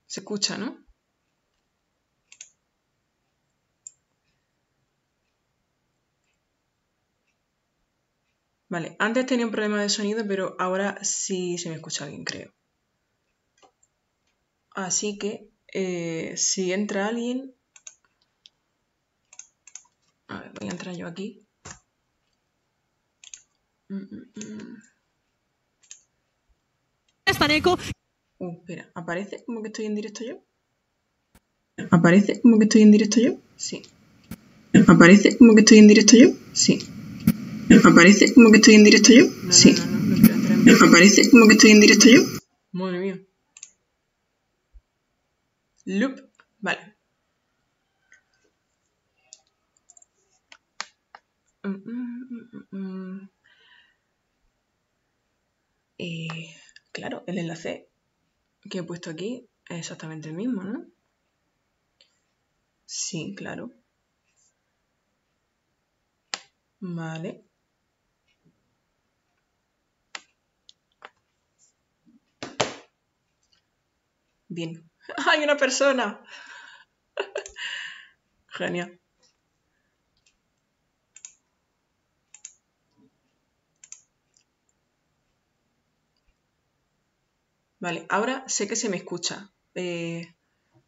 Se escucha, ¿no? Vale, antes tenía un problema de sonido, pero ahora sí se me escucha bien, creo. Así que, si entra alguien... A ver, voy a entrar yo aquí. Espera, ¿aparece como que estoy en directo yo? ¿Aparece como que estoy en directo yo? Sí. ¿Aparece como que estoy en directo yo? Sí. ¿Aparece como que estoy en directo yo? Sí. No quiero entrar en directo. ¿Aparece como que estoy en directo yo? Madre mía. Loop. Vale. Claro, el enlace que he puesto aquí es exactamente el mismo, ¿no? Sí, claro. Vale. Bien. ¡Hay una persona! Genial. Vale, ahora sé que se me escucha.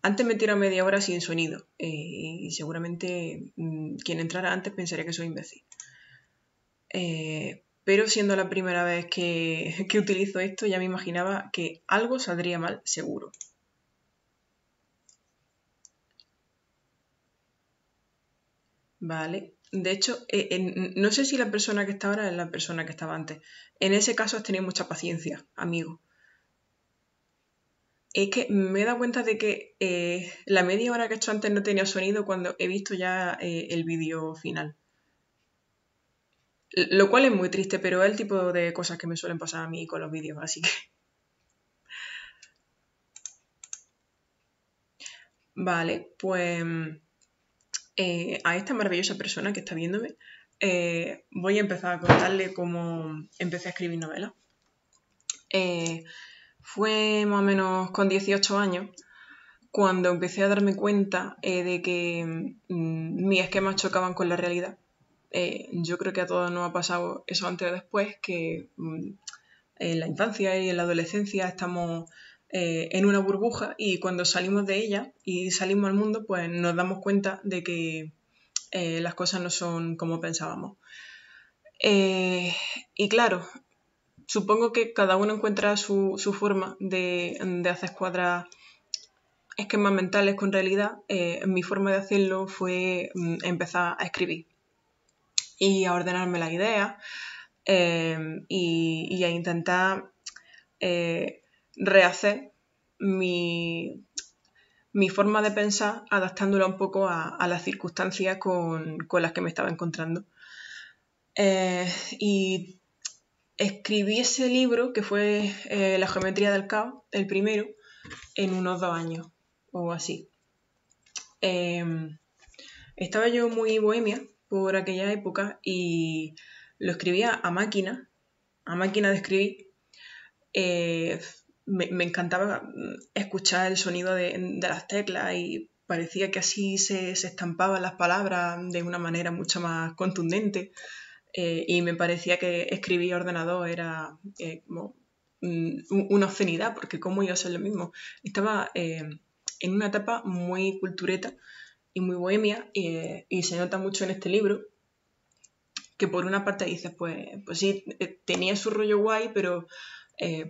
Antes me tiro media hora sin sonido y seguramente quien entrara antes pensaría que soy imbécil. Pero siendo la primera vez que utilizo esto, ya me imaginaba que algo saldría mal, seguro. Vale. De hecho, no sé si la persona que está ahora es la persona que estaba antes. En ese caso has tenido mucha paciencia, amigo. Es que me he dado cuenta de que la media hora que he hecho antes no tenía sonido cuando he visto ya el vídeo final. Lo cual es muy triste, pero es el tipo de cosas que me suelen pasar a mí con los vídeos, así que... Vale, pues a esta maravillosa persona que está viéndome voy a empezar a contarle cómo empecé a escribir novelas. Fue más o menos con 18 años cuando empecé a darme cuenta de que mis esquemas chocaban con la realidad. Yo creo que a todos nos ha pasado eso antes o después, que en la infancia y en la adolescencia estamos en una burbuja y cuando salimos de ella y salimos al mundo, pues nos damos cuenta de que las cosas no son como pensábamos. Y claro, supongo que cada uno encuentra su forma de hacer cuadrar esquemas mentales con realidad. Mi forma de hacerlo fue empezar a escribir y a ordenarme las ideas y a intentar rehacer mi forma de pensar adaptándola un poco a las circunstancias con las que me estaba encontrando. Y escribí ese libro, que fue La geometría del caos, el primero, en unos 2 años o así. Estaba yo muy bohemia por aquella época y lo escribía a máquina de escribir. Me encantaba escuchar el sonido de las teclas y parecía que así se estampaban las palabras de una manera mucho más contundente. Y me parecía que escribir ordenador era como una obscenidad, porque cómo iba a ser lo mismo. Estaba en una etapa muy cultureta y muy bohemia y se nota mucho en este libro, que por una parte dices, pues sí, tenía su rollo guay, pero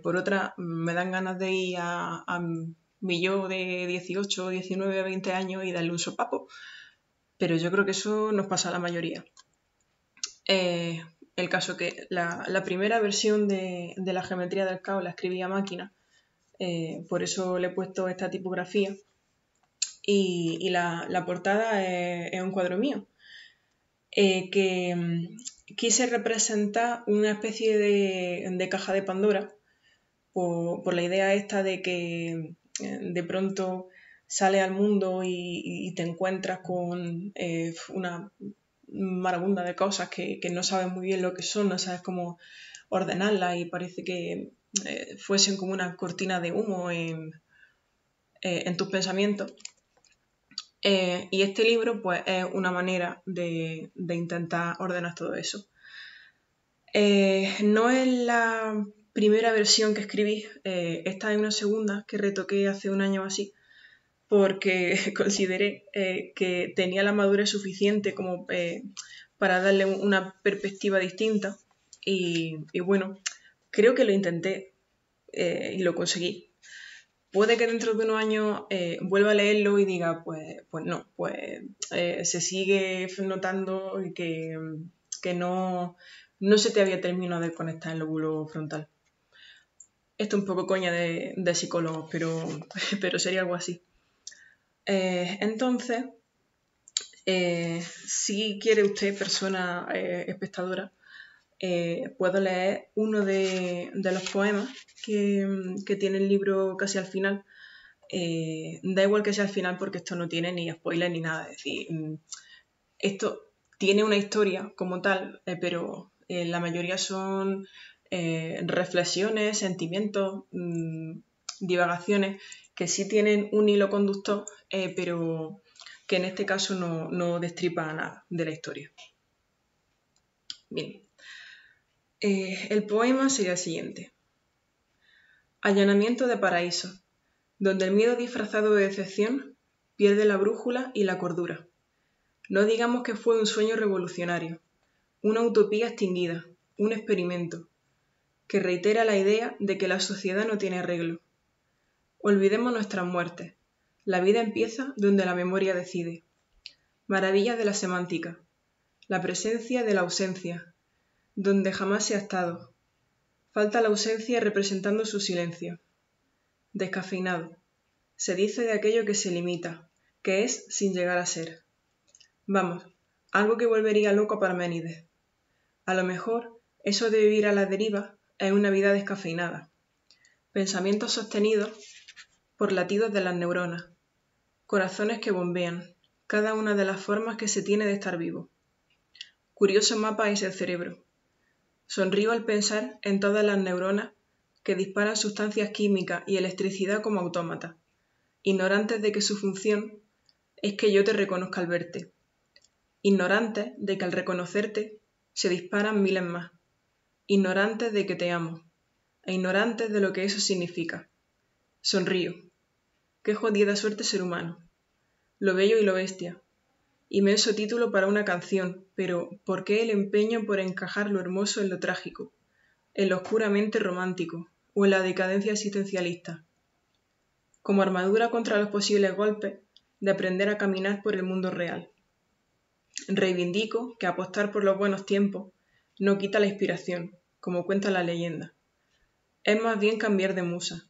por otra me dan ganas de ir a mi yo de 18, 19, 20 años y darle un sopapo. Pero yo creo que eso nos pasa a la mayoría. El caso que la primera versión de la geometría del caos la escribí a máquina, por eso le he puesto esta tipografía y la portada es un cuadro mío, que quise representar una especie de caja de Pandora por la idea esta de que de pronto sales al mundo y te encuentras con una marabunda de cosas que no sabes muy bien lo que son, no sabes cómo ordenarlas y parece que fuesen como una cortina de humo en tus pensamientos. Y este libro pues es una manera de intentar ordenar todo eso. No es la primera versión que escribí, esta es una segunda que retoqué hace un año o así, porque consideré que tenía la madurez suficiente como para darle una perspectiva distinta y bueno, creo que lo intenté y lo conseguí. Puede que dentro de unos años vuelva a leerlo y diga, pues no, se sigue notando que no se te había terminado de conectar el lóbulo frontal. Esto es un poco coña de psicólogos, pero sería algo así. Entonces, si quiere usted, persona espectadora, puedo leer uno de los poemas que tiene el libro casi al final. Da igual que sea al final porque esto no tiene ni spoiler ni nada. Es decir, esto tiene una historia como tal, pero la mayoría son reflexiones, sentimientos, divagaciones que sí tienen un hilo conductor, pero que en este caso no destripa nada de la historia. Bien. El poema sería el siguiente. Allanamiento de paraíso, donde el miedo disfrazado de decepción pierde la brújula y la cordura. No digamos que fue un sueño revolucionario, una utopía extinguida, un experimento, que reitera la idea de que la sociedad no tiene arreglo. Olvidemos nuestras muertes. La vida empieza donde la memoria decide. Maravillas de la semántica. La presencia de la ausencia, donde jamás se ha estado. Falta la ausencia representando su silencio. Descafeinado. Se dice de aquello que se limita, que es sin llegar a ser. Vamos, algo que volvería loco a Parménides. A lo mejor, eso de vivir a la deriva es una vida descafeinada. Pensamientos sostenidos por latidos de las neuronas. Corazones que bombean, cada una de las formas que se tiene de estar vivo. Curioso mapa es el cerebro. Sonrío al pensar en todas las neuronas que disparan sustancias químicas y electricidad como autómatas, ignorantes de que su función es que yo te reconozca al verte, ignorantes de que al reconocerte se disparan miles más, ignorantes de que te amo, e ignorantes de lo que eso significa. Sonrío. Qué jodida suerte ser humano. Lo bello y lo bestia. Inmenso título para una canción, pero ¿por qué el empeño por encajar lo hermoso en lo trágico, en lo oscuramente romántico o en la decadencia existencialista? Como armadura contra los posibles golpes de aprender a caminar por el mundo real. Reivindico que apostar por los buenos tiempos no quita la inspiración, como cuenta la leyenda. Es más bien cambiar de musa.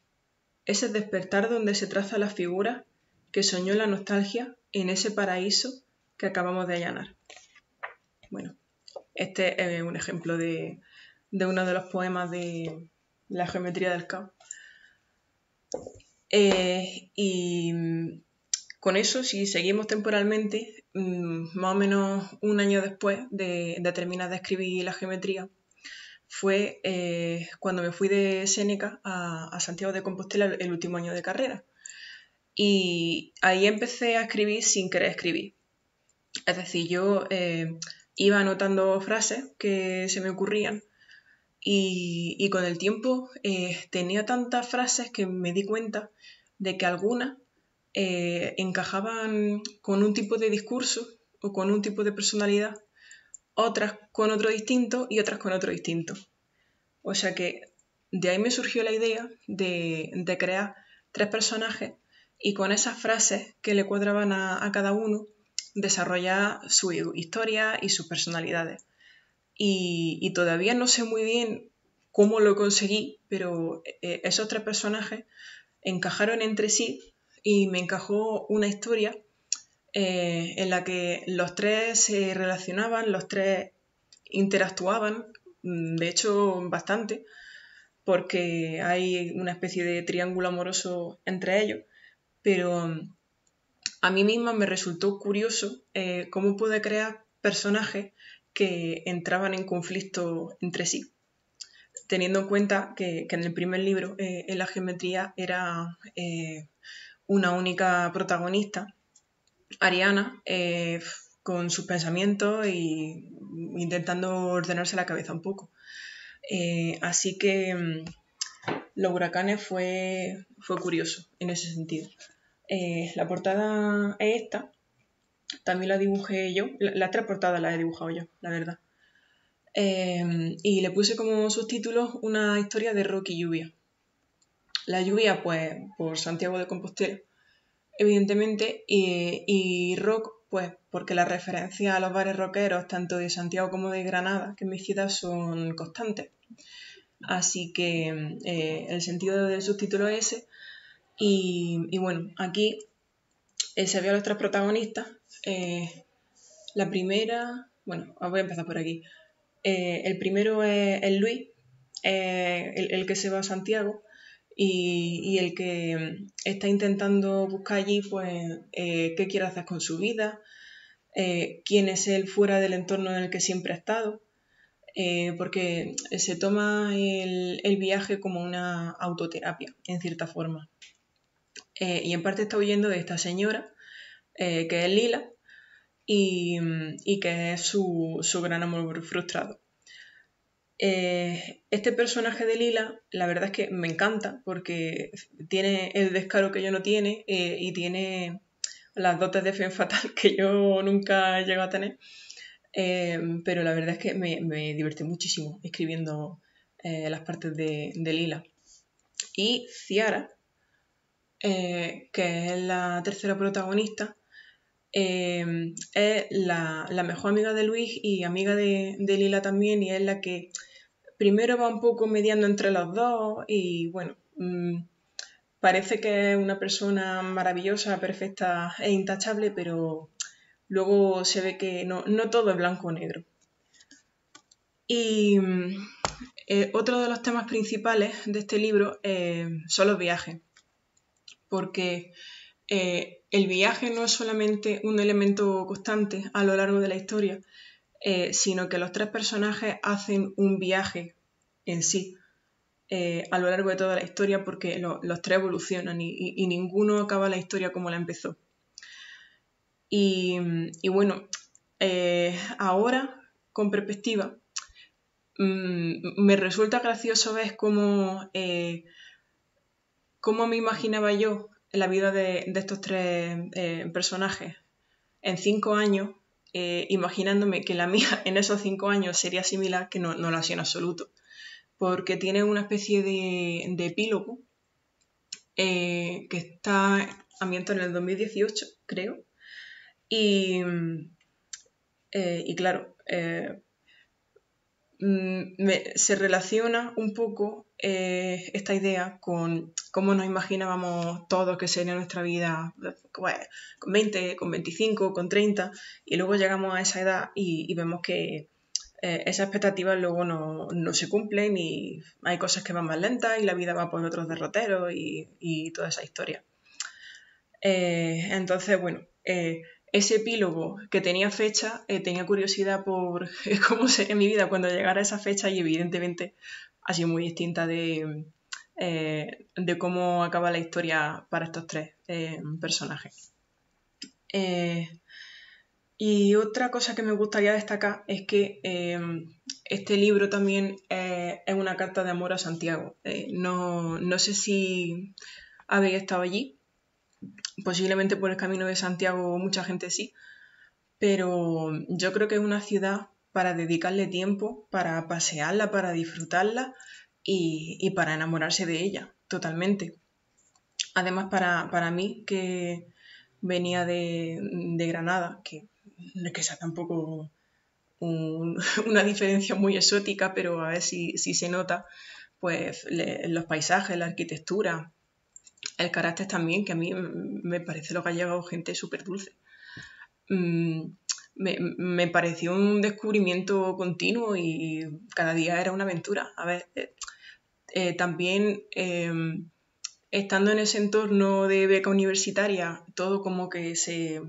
Ese despertar donde se traza la figura que soñó la nostalgia en ese paraíso que acabamos de allanar. Bueno, este es un ejemplo de uno de los poemas de la geometría del caos. Y con eso, si seguimos temporalmente, más o menos un año después de terminar de escribir la geometría, fue cuando me fui de Séneca a Santiago de Compostela el último año de carrera. Y ahí empecé a escribir sin querer escribir. Es decir, yo iba anotando frases que se me ocurrían y con el tiempo tenía tantas frases que me di cuenta de que algunas encajaban con un tipo de discurso o con un tipo de personalidad, otras con otro distinto y otras con otro distinto. O sea que de ahí me surgió la idea de crear 3 personajes y con esas frases que le cuadraban a cada uno desarrollar su historia y sus personalidades. Y todavía no sé muy bien cómo lo conseguí, pero esos 3 personajes encajaron entre sí y me encajó una historia en la que los 3 se relacionaban, los 3 interactuaban, de hecho bastante, porque hay una especie de triángulo amoroso entre ellos, pero a mí misma me resultó curioso cómo pude crear personajes que entraban en conflicto entre sí, teniendo en cuenta que en el primer libro, en la geometría, era una única protagonista, Ariana, con sus pensamientos y intentando ordenarse la cabeza un poco. Así que Los huracanes fue curioso en ese sentido. La portada es esta, también la dibujé yo, las 3 portadas las he dibujado yo, la verdad. Y le puse como subtítulos una historia de rock y lluvia. La lluvia, pues, por Santiago de Compostela, evidentemente, y rock, pues, porque las referencias a los bares rockeros, tanto de Santiago como de Granada, que es mi ciudad, son constantes. Así que el sentido del subtítulo es ese. Y bueno, aquí se ve a los 3 protagonistas. La primera, bueno, voy a empezar por aquí. El primero es el Luis, el que se va a Santiago y el que está intentando buscar allí, pues, qué quiere hacer con su vida, quién es él fuera del entorno en el que siempre ha estado, porque se toma el viaje como una autoterapia, en cierta forma. Y en parte está huyendo de esta señora, que es Lila, y que es su gran amor frustrado. Este personaje de Lila, la verdad es que me encanta porque tiene el descaro que yo no tiene y tiene las dotes de femme fatal que yo nunca he llegado a tener. Pero la verdad es que me divertí muchísimo escribiendo las partes de Lila. Y Ciara, que es la tercera protagonista, es la mejor amiga de Luis y amiga de Lila también, y es la que primero va un poco mediando entre los dos y bueno, parece que es una persona maravillosa, perfecta e intachable, pero luego se ve que no todo es blanco o negro. Y otro de los temas principales de este libro son los viajes, porque el viaje no es solamente un elemento constante a lo largo de la historia, sino que los 3 personajes hacen un viaje en sí a lo largo de toda la historia, porque los 3 evolucionan y ninguno acaba la historia como la empezó. Y bueno, ahora, con perspectiva, me resulta gracioso ver cómo me imaginaba yo la vida de estos 3 personajes en 5 años, imaginándome que la mía en esos 5 años sería similar, que no lo ha sido en absoluto, porque tiene una especie de epílogo que está ambientado en el 2018, creo, y claro, se relaciona un poco esta idea con cómo nos imaginábamos todos que sería nuestra vida, pues, con 20, con 25, con 30, y luego llegamos a esa edad y vemos que esas expectativas luego no se cumplen y hay cosas que van más lentas y la vida va por otros derroteros y toda esa historia. Entonces, bueno, ese epílogo que tenía fecha, tenía curiosidad por cómo sería mi vida cuando llegara a esa fecha y evidentemente ha sido muy distinta de cómo acaba la historia para estos 3 personajes. Y otra cosa que me gustaría destacar es que este libro también es una carta de amor a Santiago. No sé si habéis estado allí, posiblemente por el Camino de Santiago mucha gente sí, pero yo creo que es una ciudad para dedicarle tiempo, para pasearla, para disfrutarla y para enamorarse de ella totalmente. Además, para mí, que venía de Granada, que no es que sea tampoco una diferencia muy exótica, pero a ver si se nota, pues los paisajes, la arquitectura, el carácter también, que a mí me parece lo gallego gente súper dulce. Me pareció un descubrimiento continuo y cada día era una aventura. A ver, también estando en ese entorno de beca universitaria, todo como que se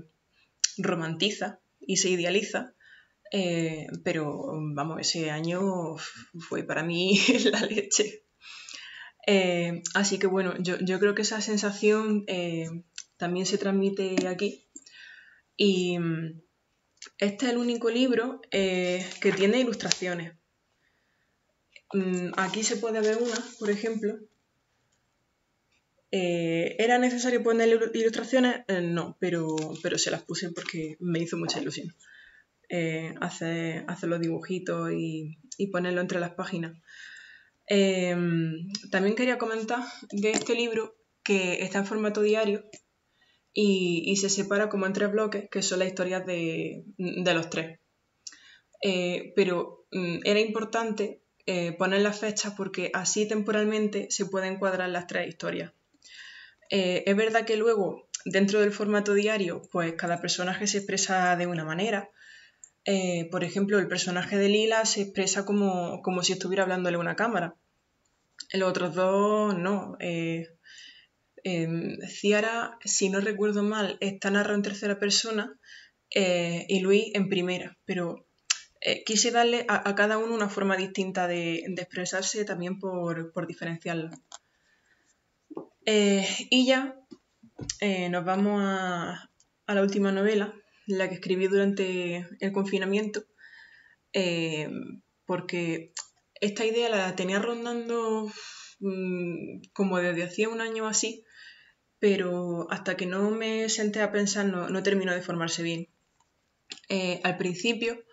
romantiza y se idealiza, pero vamos, ese año fue para mí la leche. Así que bueno, yo creo que esa sensación también se transmite aquí. Y este es el único libro que tiene ilustraciones. Aquí se puede ver una, por ejemplo. ¿Era necesario poner ilustraciones? No, pero se las puse porque me hizo mucha ilusión hacer los dibujitos y ponerlo entre las páginas. También quería comentar de este libro que está en formato diario y se separa como en 3 bloques, que son las historias de los 3. Pero era importante poner las fechas porque así temporalmente se pueden encuadrar las 3 historias. Es verdad que luego, dentro del formato diario, pues cada personaje se expresa de una manera. Por ejemplo, el personaje de Lila se expresa como si estuviera hablándole a una cámara. Los otros dos no. Ciara, si no recuerdo mal, está narrado en tercera persona y Luis en primera, pero quise darle a cada uno una forma distinta de expresarse también por diferenciarlo. Y ya nos vamos a la última novela, la que escribí durante el confinamiento, porque esta idea la tenía rondando como desde hacía un año así, pero hasta que no me senté a pensar no terminó de formarse bien. Al principio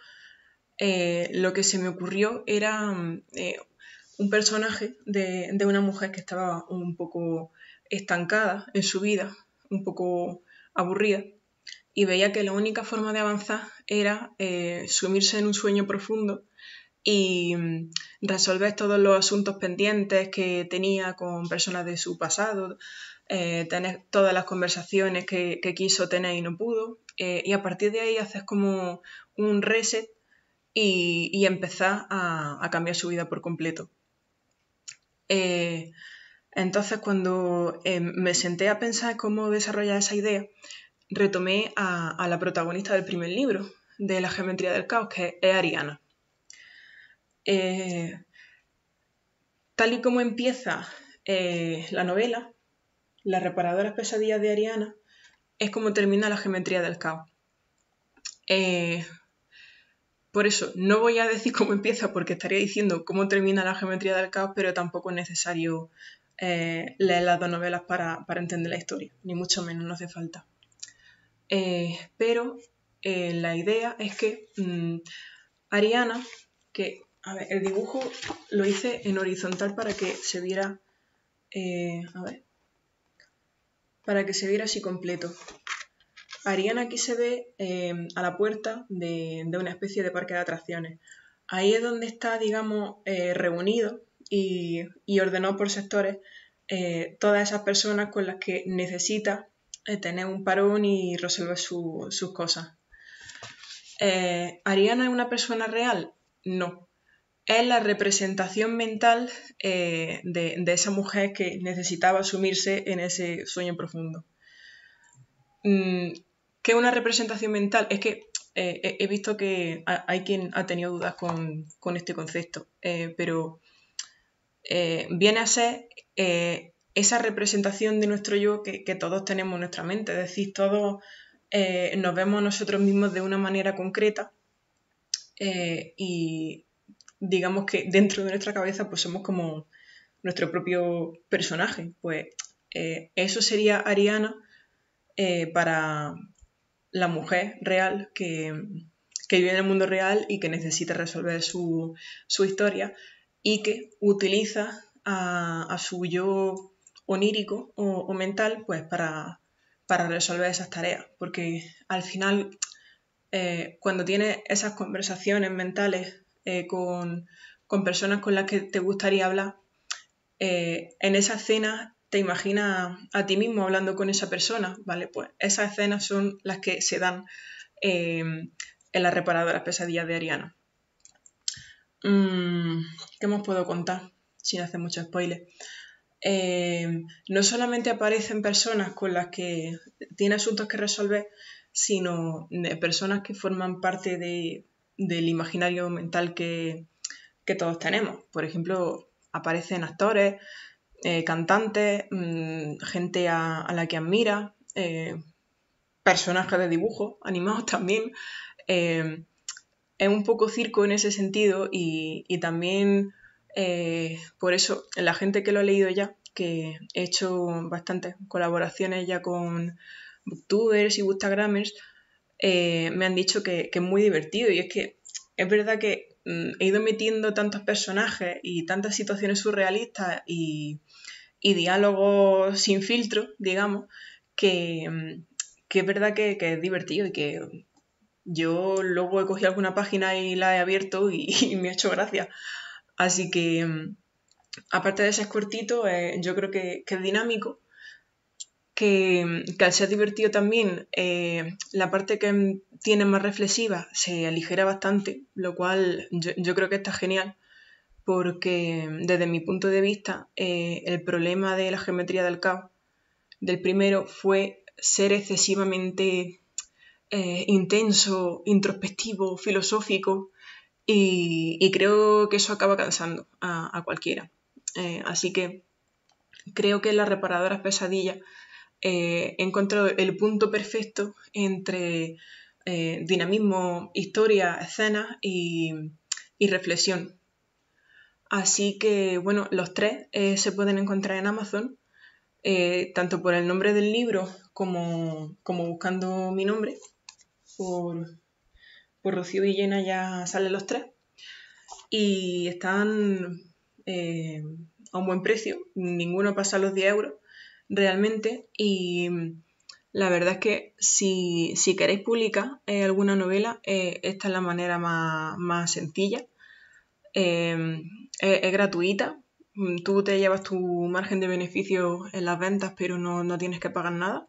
lo que se me ocurrió era un personaje de una mujer que estaba un poco estancada en su vida, un poco aburrida, y veía que la única forma de avanzar era sumirse en un sueño profundo y resolver todos los asuntos pendientes que tenía con personas de su pasado, tener todas las conversaciones que quiso tener y no pudo, y a partir de ahí hacer como un reset y empezar a cambiar su vida por completo. Entonces, cuando me senté a pensar cómo desarrollar esa idea, retomé a la protagonista del primer libro, de la geometría del caos, que es Ariana. Tal y como empieza la novela, Las reparadoras pesadillas de Ariana, es como termina la geometría del caos. Por eso, no voy a decir cómo empieza porque estaría diciendo cómo termina la geometría del caos, pero tampoco es necesario leer las 2 novelas para entender la historia, ni mucho menos, no hace falta. Pero la idea es que Ariana, que a ver, el dibujo lo hice en horizontal para que se viera, para que se viera así completo. Ariana aquí se ve a la puerta de una especie de parque de atracciones. Ahí es donde está, digamos, reunido y ordenado por sectores todas esas personas con las que necesita tener un parón y resolver sus cosas. ¿Ariana es una persona real? No. Es la representación mental de esa mujer que necesitaba sumirse en ese sueño profundo. ¿Qué es una representación mental? Es que he visto que hay quien ha tenido dudas con este concepto, pero viene a ser esa representación de nuestro yo que todos tenemos en nuestra mente. Es decir, todos nos vemos a nosotros mismos de una manera concreta y digamos que dentro de nuestra cabeza pues somos como nuestro propio personaje. Pues eso sería Ariana para la mujer real que vive en el mundo real y que necesita resolver su historia y que utiliza a su yo onírico o mental pues para resolver esas tareas. Porque al final, cuando tienes esas conversaciones mentales con personas con las que te gustaría hablar, en esa escena te imaginas a ti mismo hablando con esa persona, ¿vale? Pues esas escenas son las que se dan en Las reparadoras pesadillas de Ariana. ¿Qué más puedo contar? Sin hacer mucho spoiler. No solamente aparecen personas con las que tiene asuntos que resolver, sino de personas que forman parte del imaginario mental que todos tenemos. Por ejemplo, aparecen actores, cantantes, gente a la que admira, personajes de dibujo, animados también. Es un poco circo en ese sentido y también por eso la gente que lo ha leído ya, que he hecho bastantes colaboraciones ya con booktubers y bookstagramers, me han dicho que es muy divertido y es que es verdad que he ido metiendo tantos personajes y tantas situaciones surrealistas y diálogos sin filtro, digamos, que es verdad que es divertido y que yo luego he cogido alguna página y la he abierto y me ha hecho gracia. Así que, aparte de ser cortito, yo creo que es dinámico, que al ser divertido también, la parte que tiene más reflexiva se aligera bastante, lo cual yo creo que está genial, porque desde mi punto de vista, el problema de la geometría del caos del primero fue ser excesivamente intenso, introspectivo, filosófico, y creo que eso acaba cansando a cualquiera. Así que creo que en las reparadoras pesadillas he encontrado el punto perfecto entre dinamismo, historia, escenas y reflexión. Así que, bueno, los tres se pueden encontrar en Amazon, tanto por el nombre del libro como buscando mi nombre. Por Rocío Villena ya salen los tres y están a un buen precio, ninguno pasa los 10 euros realmente, y la verdad es que si queréis publicar alguna novela, esta es la manera más sencilla. Es gratuita, tú te llevas tu margen de beneficio en las ventas, pero no tienes que pagar nada.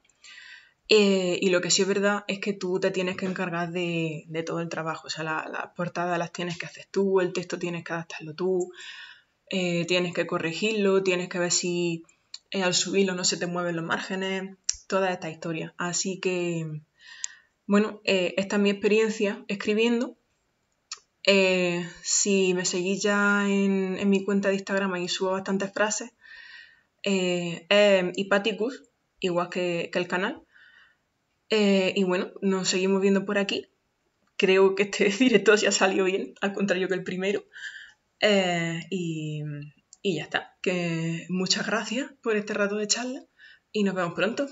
Y lo que sí es verdad es que tú te tienes que encargar de todo el trabajo. O sea, las portadas las tienes que hacer tú, el texto tienes que adaptarlo tú, tienes que corregirlo, tienes que ver si al subirlo no se te mueven los márgenes, toda esta historia. Así que, bueno, esta es mi experiencia escribiendo. Si me seguís ya en mi cuenta de Instagram, ahí subo bastantes frases. Es Hipaticus, igual que el canal. Y bueno, nos seguimos viendo por aquí. Creo que este directo ya salió bien, al contrario que el primero. Y ya está. Que muchas gracias por este rato de charla y nos vemos pronto.